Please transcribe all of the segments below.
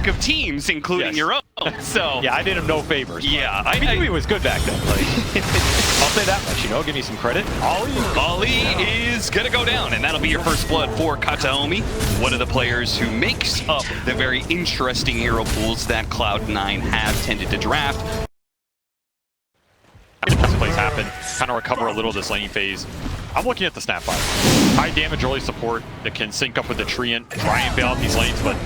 of teams, including your own. So yeah, I did him no favors. Yeah, I knew he was good back then. Like, I'll say that much, you know, give me some credit. Ali is gonna go down, and that'll be your first blood for Kataomi, one of the players who makes up the very interesting hero pools that Cloud9 have tended to draft. This plays happen, kind of recover a little this laning phase. I'm looking at the Snapfire. High damage early support that can sync up with the Treant, try and bail out these lanes, but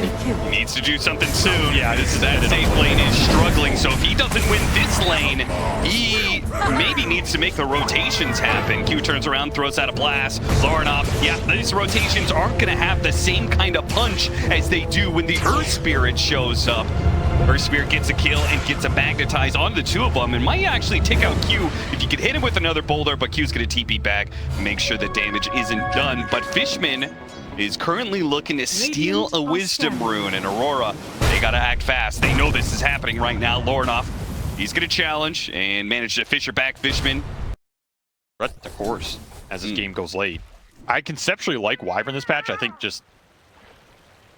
he needs to do something soon. Yeah, that safe lane is struggling, so if he doesn't win this lane, he maybe needs to make the rotations happen. Q turns around, throws out a blast. Laurinov, yeah, these rotations aren't going to have the same kind of punch as they do when the Earth Spirit shows up. Earth Spirit gets a kill and gets a magnetize on the two of them, and might actually take out Q if you could hit him with another boulder, but Q's going to TP back, make sure the damage isn't done. But Fishman is currently looking to steal a Wisdom Rune, and Aurora, they got to act fast. They know this is happening right now. Laurinov, he's going to challenge and manage to fish her back. Fishman. Of course, as this game goes late. I conceptually like Wyvern this patch. I think just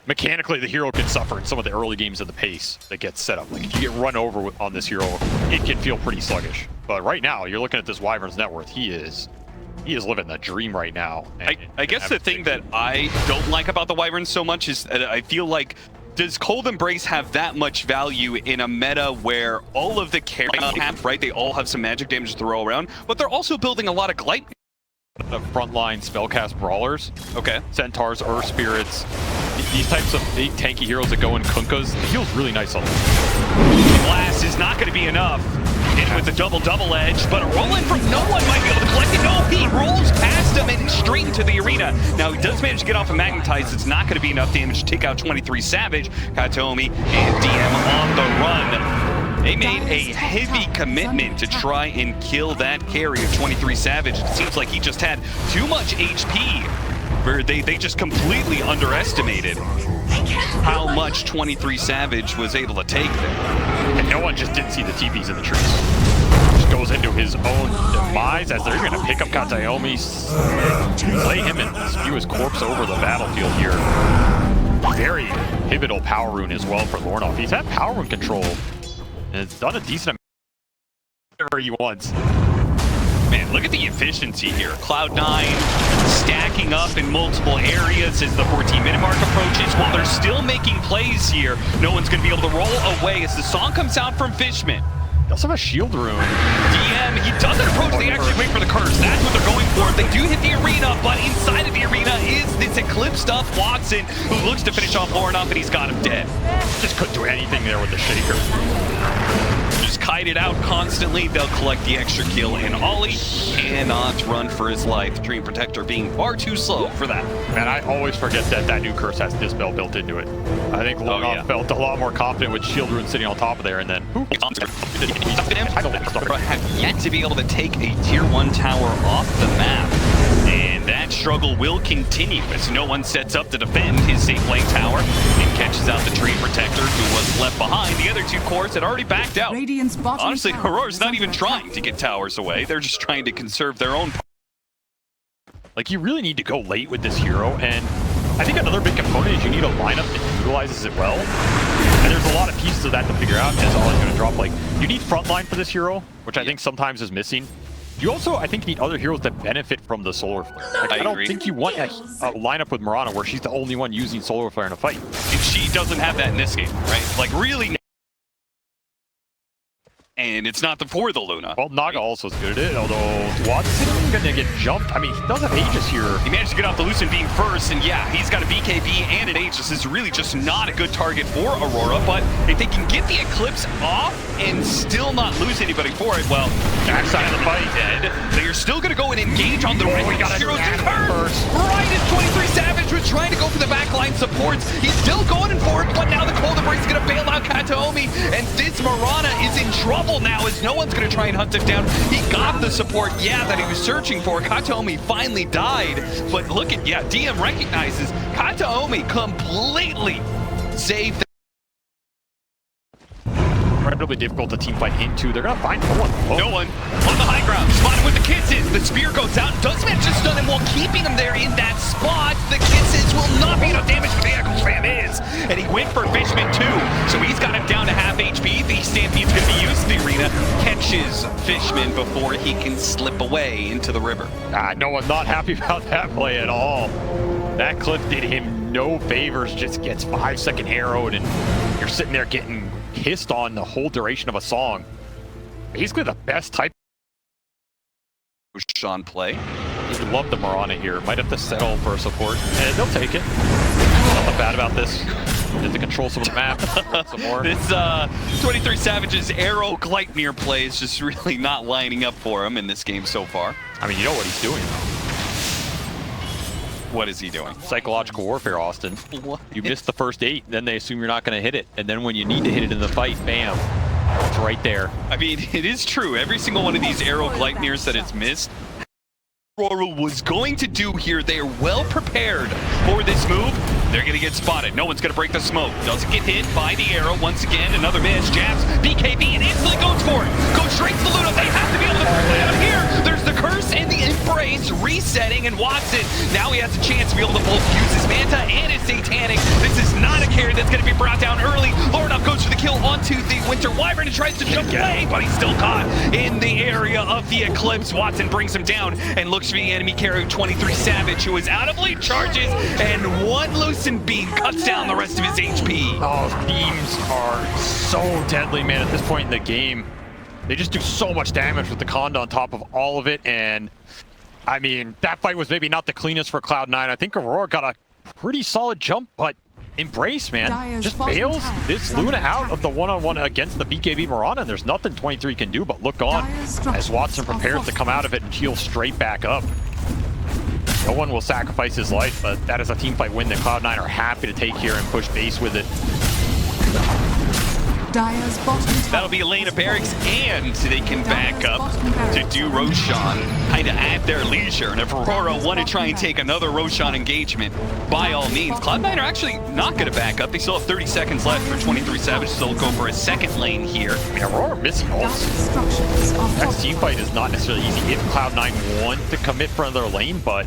mechanically, the hero can suffer in some of the early games of the pace that gets set up. Like, if you get run over on this hero, it can feel pretty sluggish. But right now, you're looking at this Wyvern's net worth. He is living the dream right now. I guess the thing that I don't like about the Wyvern so much is I feel like, does Cold Embrace have that much value in a meta where all of the carries have, right? They all have some magic damage to throw around, but they're also building a lot of Glide. The frontline spellcast brawlers. Okay. Centaurs, Earth Spirits, these types of big tanky heroes that go in Kunkas, it feels really nice on them. Blast is not going to be enough. In with the double edge, but a roll-in from no one might be able to collect it. No, he rolls past him and straight into the arena. Now, he does manage to get off a magnetize. It's not going to be enough damage to take out 23 Savage. Kataomi and DM on the run. They made a heavy commitment to try and kill that carry of 23 Savage. It seems like he just had too much HP, where they just completely underestimated how much 23 Savage was able to take there. And no one just didn't see the TPs in the trees. Just goes into his own demise as they're going to pick up Kataomi, lay him and spew his corpse over the battlefield here. Very pivotal power rune as well for Laurinov. He's had power rune control, and it's done a decent amount whatever he wants. Man, look at the efficiency here. Cloud9 stacking up in multiple areas as the 14-minute mark approaches. While they're still making plays here, no one's going to be able to roll away as the song comes out from Fishman. They also have a shield rune. DM, he doesn't approach, they actually wait for the curse. That's what they're going for. They do hit the arena, but inside of the arena is this eclipsed up Watson, who looks to finish off Laurinov, and he's got him dead. Just couldn't do anything there with the shaker. Just kite it out constantly. They'll collect the extra kill, and Ollie cannot run for his life. Dream Protector being far too slow for that. Man, I always forget that new curse has Dispel built into it. I think Laurinov felt a lot more confident with Shield Rune sitting on top of there, and then have yet to be able to take a tier 1 tower off the map. And that struggle will continue as no one sets up to defend his safe lane tower and catches out the Dream Protector, who was left behind. The other two cores had already backed out. Honestly, Aurora's not even trying to get towers away. They're just trying to conserve their own. Like, you really need to go late with this hero, and I think another big component is you need a lineup that utilizes it well. And there's a lot of pieces of that to figure out as Ollie's going to drop. Like, you need frontline for this hero, which I think sometimes is missing. You also, I think, need other heroes that benefit from the Solar Flare. Like, I don't think you want a lineup with Mirana where she's the only one using Solar Flare in a fight. And she doesn't have that in this game, right? Like, really. And it's not for the Luna. Well, Naga also is good at it, although Watson going to get jumped. I mean, he does have Aegis here. He managed to get off the Lucent Beam first, and yeah, he's got a BKB and an Aegis. This is really just not a good target for Aurora, but if they can get the Eclipse off and still not lose anybody for it, well, backside of the fight, dead. They are still going to go and engage on the heroes first. Right as 23 Savage was trying to go for the backline supports. He's still going for it, but now the Cold Embrace is going to bail out Kataomi, and this Mirana is in trouble now as no one's going to try and hunt him down. He got the support, yeah, that he was searching for. Kataomi finally died, but look at, yeah, DM recognizes Kataomi completely saved. Right, inevitably difficult to team fight into. They're going to find no one. Oh. No one on the high ground. Spotted with the kisses. The spear goes out. Does manage to stun him while keeping him there in that spot. The kisses will not be enough damage, but the Echo Slam is. And he went for Fishman too. So he's got him down to half HP. The Stampede's going to be used in the arena. Catches Fishman before he can slip away into the river. No one's not happy about that play at all. That clip did him no favors. Just gets 5-second arrowed, and you're sitting there getting pissed on the whole duration of a song. Basically the best type Sean play. He love the Marana here. Might have to settle for support, and they'll take it. Nothing bad about this. Get to control some of the map some more. This 23 Savage's arrow Gleipnir play is just really not lining up for him in this game so far. I mean, you know what he's doing, though. What is he doing? Psychological warfare, Austin. What? You missed the first 8, then they assume you're not going to hit it. And then when you need to hit it in the fight, bam, it's right there. I mean, it is true. Every single one of these arrow Gleipnirs that it's missed, Aurora was going to do here. They are well prepared for this move. They're going to get spotted. No one's going to break the smoke. Doesn't get hit by the arrow. Once again, another miss. jabz, BKB, and instantly goes for it. Goes straight to the Luna. They have to be able to break it out here. There's the curse and the embrace resetting, and Watson, now he has a chance to be able to both use his Manta and his Satanic. This is not a carry that's going to be brought down early. Lornoff goes for the kill onto the Winter Wyvern and tries to jump away, but he's still caught in the area of the Eclipse. Watson brings him down and looks for the enemy carry 23 Savage, who is out of lead charges, and one loosened beam cuts down the rest of his HP. Oh, beams are so deadly, man, at this point in the game. They just do so much damage with the Conda on top of all of it, and I mean, that fight was maybe not the cleanest for Cloud9. I think Aurora got a pretty solid jump, but Embrace, man, just bails this Luna out of the one-on-one against the BKB Marana, and there's nothing 23 can do but look on as Watson prepares to come out of it and heal straight back up. No one will sacrifice his life, but that is a team fight win that Cloud9 are happy to take here and push base with it. That'll be a lane of barracks, and they can back up to do Roshan kind of at their leisure. And if Aurora want to try and take another Roshan engagement, by all means. Cloud9 are actually not going to back up. They still have 30 seconds left for 23 Savage, so they'll go for a second lane here. I mean, Aurora missing ults. Next team fight is not necessarily easy if Cloud9 want to commit for another lane, but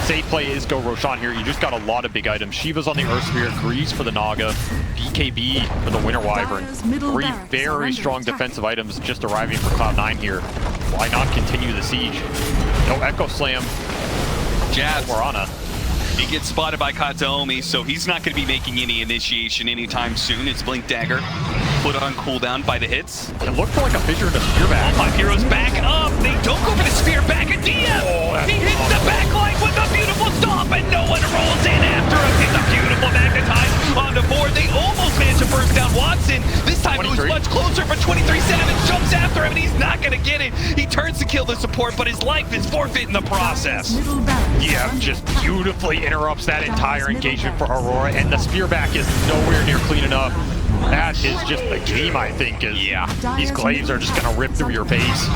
safe play is go Roshan here. You just got a lot of big items. Shiva's on the Earth Sphere, Greaves for the Naga, BKB for the Winter Wyvern. 3 very strong defensive items just arriving for Cloud9 here. Why not continue the siege? No Echo Slam. jabz. Marana. He gets spotted by Kataomi, so he's not going to be making any initiation anytime soon. It's Blink Dagger put on cooldown by the hits. It looked like a fissure in a spear back. All 5 heroes back up. They don't go for the spear back at DM. Oh, he hits the back line with a beautiful stomp, and no one rolls in after him. It's a beautiful magnetize on the board. They almost managed to burst down Watson. This time 23. It was much closer, but 23 Savage jumps after him, and he's not going to get it. He turns to kill the support, but his life is forfeit in the process. Yeah, just beautifully interrupts that entire engagement for Aurora, and the spear back is nowhere near clean enough. That is just the game, I think. These glaives are just going to rip through your face.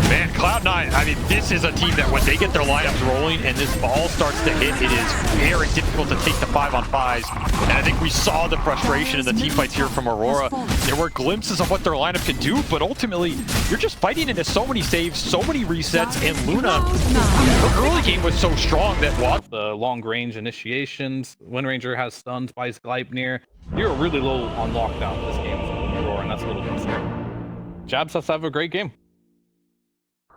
Man, Cloud9, I mean, this is a team that when they get their lineups rolling and this ball starts to hit, it is very difficult to take the 5-on-5s. And I think we saw the frustration in the team fights here from Aurora. There were glimpses of what their lineup can do, but ultimately, you're just fighting into so many saves, so many resets, and Luna, her early game was so strong that the long-range initiations, Wind Ranger has stuns by Gleipnir. You're really low on lockdown this game from Aurora, and that's a little concerned. jabz has to have a great game.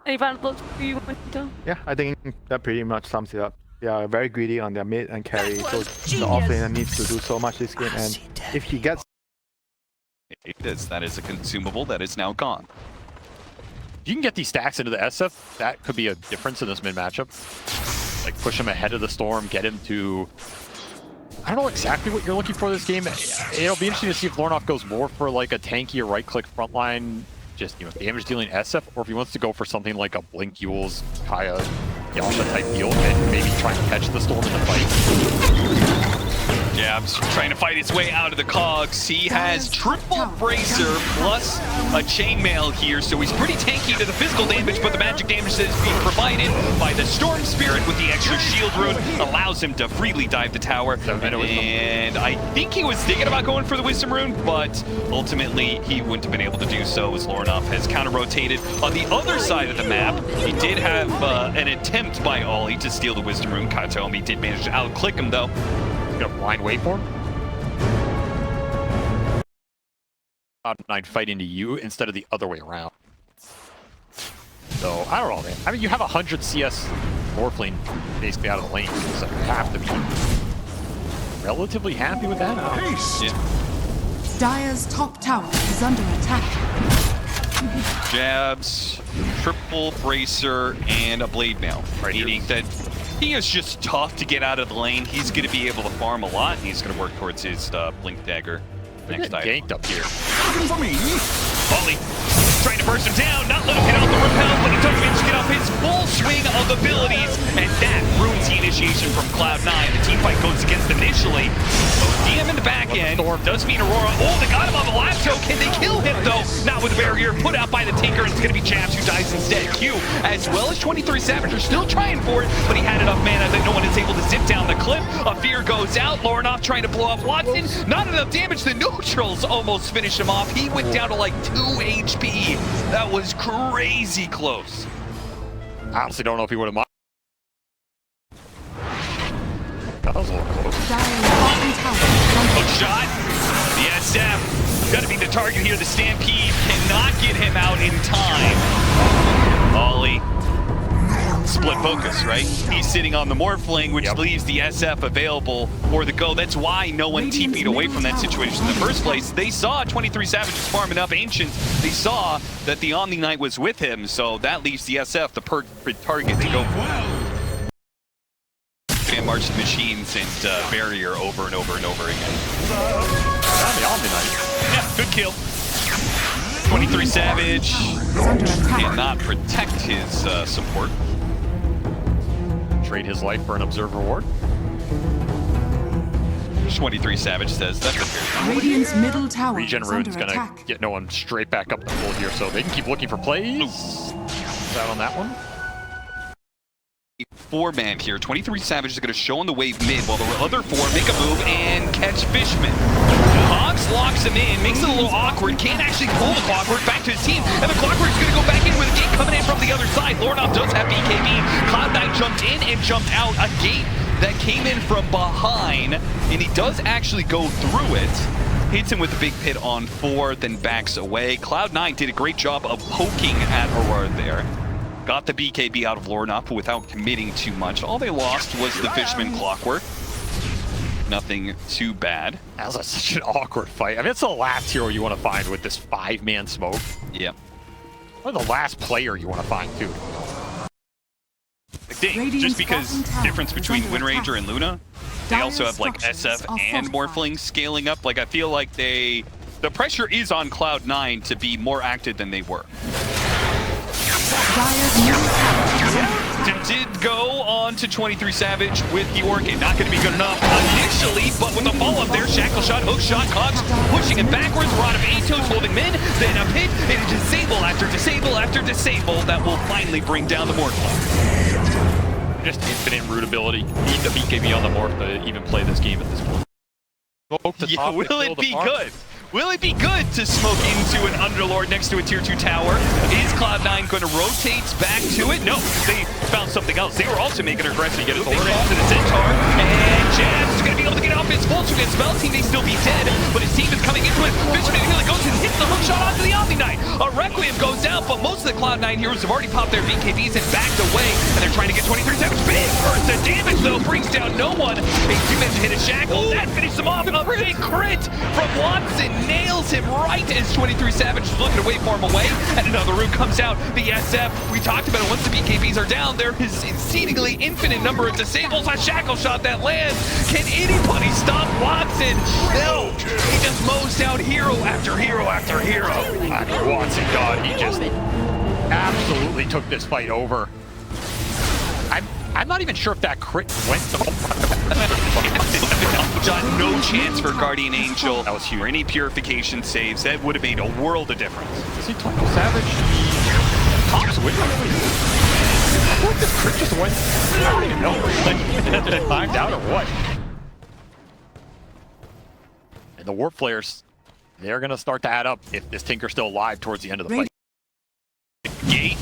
Any final thoughts for you, Winter? Yeah, I think that pretty much sums it up. They are very greedy on their mid and carry, so the offlaner needs to do so much this game, and if he gets... That is a consumable that is now gone. If you can get these stacks into the SF, that could be a difference in this mid matchup. Like push him ahead of the storm, get him to... I don't know exactly what you're looking for this game. It'll be interesting to see if Lornoff goes more for like a tanky or right-click frontline, just, you know, damage dealing SF, or if he wants to go for something like a Blink Yules, Kaya, Yasha type deal, and maybe try and catch the storm in the fight. jabz trying to fight his way out of the cogs. He has triple bracer plus a chainmail here, so he's pretty tanky to the physical damage, but the magic damage that is being provided by the Storm Spirit with the extra shield rune allows him to freely dive the tower. And I think he was thinking about going for the Wisdom Rune, but ultimately he wouldn't have been able to do so as Lornoff has counter-rotated. On the other side of the map, he did have an attempt by Ollie to steal the Wisdom Rune. Katomi did manage to out-click him though. Got a blind waveform. Cloud9 fight into you instead of the other way around. So, I don't know, man. I mean, you have 100 CS Morphling basically out of the lane, so you have to be relatively happy with that. Yeah. Dire's top tower is under attack. Jabz, triple bracer, and a blade mail. Meaning that he is just tough to get out of the lane. He's going to be able to farm a lot, and he's going to work towards his blink dagger next item. Ganked up here. Ollie trying to burst him down, not let him get out the repel, but he does manage to get off his full swing of abilities, and that ruins the initiation from Cloud9. The team fight goes against them initially. DM in the back end does mean Aurora. Oh, they got him on the last toe. Can they kill him though? Not with the barrier put out by the Tinker. It's going to be jabz who dies instead. Q, as well as 23 Savage are still trying for it, but he had enough mana that no one is able to zip down the cliff. A fear goes out. Lornoff trying to blow off Watson. Not enough damage. The neutrals almost finish him off. He went down to like 2 HP. That was crazy close. I honestly don't know if he would have. That was a little close. Hook shot. The SF. Gotta be the target here. The Stampede cannot get him out in time. Ollie. Split focus, right? He's sitting on the Morphling, which leaves the SF available for the go. That's why no one TP'd away from that situation in the first place. They saw 23 Savages farming up Ancients. They saw that the Omni Knight was with him, so that leaves the SF the perfect target to go for. And march the machines and barrier over and over and over again. The Omni Knight. Yeah, good kill. 23 Savage cannot protect his support. Trade his life for an observer reward. 23 Savage says that's a fair. Radiant's middle tower Regen is Rune's under gonna attack. get no one straight back up the full here, so they can keep looking for plays. Out on that one. 4-man here. 23 Savage is going to show on the wave mid while the other 4 make a move and catch Fishman. Hogs locks him in, makes it a little awkward, can't actually pull the Clockwork back to his team, and the Clockwork's going to go back in with a gate coming in from the other side. Lornoff does have BKB. Cloud9 jumped in and jumped out. A gate that came in from behind, and he does actually go through it. Hits him with a big pit on 4, then backs away. Cloud9 did a great job of poking at Aurora there. Got the BKB out of Lornoff without committing too much. All they lost was the Fishman Clockwork. Nothing too bad. That was such an awkward fight. I mean, it's the last hero you want to find with this 5-man smoke. Yeah. Or the last player you want to find, too. I think, just because difference between Wind Ranger and Luna, they also have like SF and Morphling scaling up. Like, I feel like the pressure is on Cloud9 to be more active than they were. Did go on to 23 Savage with the Orchid. Not going to be good enough initially, but with a follow-up there, Shackle Shot, Hook Shot, Cogs pushing him backwards, Rod of Atos holding mid, then a pit, and disable after disable after disable. That will finally bring down the Morph. Just infinite root ability. Need the BKB on the Morph to even play this game at this point. Yeah, will it be good? Will it be good to smoke into an Underlord next to a tier 2 tower? Is Cloud9 going to rotate back to it? No, they found something else. They were also making an aggressive get over into the Centaur, and jabz is going to be able to get off his full to get spell team. May still be dead, but his team is coming into it. Fishman really goes and hits the hook shot onto the Omni Knight. A Requiem goes down, but most of the Cloud9 heroes have already popped their BKBs and backed away, and they're trying to get 23 Savage. Big burst of damage though, brings down no one. A 2-man hit a shackle, that finishes him off. A big crit from Watson. Nails him right as 23 Savage is looking to wait for him away, and another room comes out. The SF, we talked about it, once the BKBs are down, there is exceedingly infinite number of disables. A shackle shot that lands. Can anybody stop Watson? No, he just mows down hero after hero after hero. I mean, Watson, God, he just absolutely took this fight over. I'm not even sure if that crit went the John, no chance for Guardian Angel. That was huge. Or any purification saves. That would have made a world of difference. Is he 20 Savage? Pops with him? What, this crit just went? I don't even know. Like, did it timed out or what? And the Warp Flares, they're going to start to add up if this Tinker's still alive towards the end of the fight. Gate,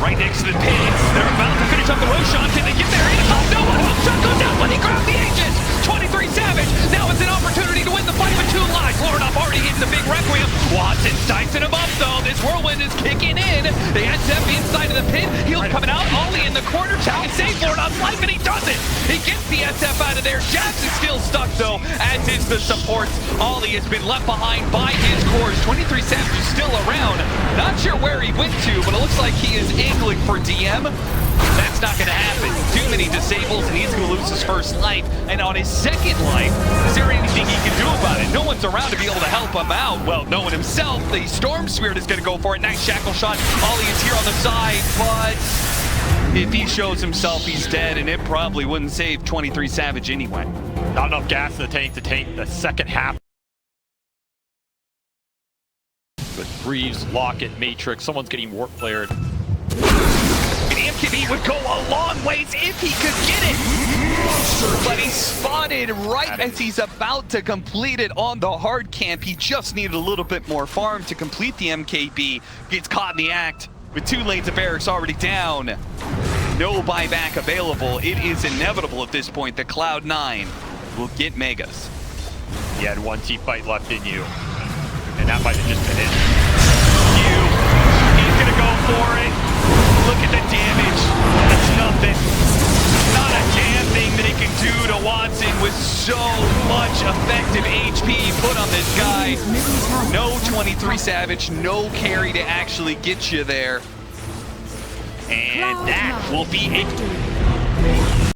right next to the pins. They're about to finish up the Roshan. Can they get there? Oh no! Roshan goes down when he grabs the Aegis. 23 Savage. Now it's an opportunity to win the fight with 2 lives. Lornoff already hitting the big Requiem. Watson's dicing him up though. This whirlwind is kicking in. The SF inside of the pit. Heels coming out. Ollie in the corner. Trying to save Lornoff's life, and he doesn't. He gets the SF out of there. jabz is still stuck though, as is the supports. Ollie has been left behind by his cores. 23 Savage is still around. Not sure where he went to, but it looks like he is angling for DM. That's not going to happen. Too many disables, and he's going to lose his first life. And on his second life, is there anything he can do about it? No one's around to be able to help him out. Well, no one himself. The Storm Spirit is going to go for it. Nice shackle shot. Ollie is here on the side, but if he shows himself, he's dead, and it probably wouldn't save 23 Savage anyway. Not enough gas in the tank to tank the second half. With Greaves, Locket, Matrix, someone's getting Warp Flared. And MKB would go a long ways if he could get it. But he's spotted right as he's about to complete it on the hard camp. He just needed a little bit more farm to complete the MKB. Gets caught in the act with 2 lanes of barracks already down. No buyback available. It is inevitable at this point that Cloud9 will get Megas. You had 1 T-fight left in you, and that might have just been it. He's gonna go for it. Look at the damage. That's nothing. Not a damn thing that he can do to Watson with so much effective HP put on this guy. No 23 Savage, no carry to actually get you there. And that will be it.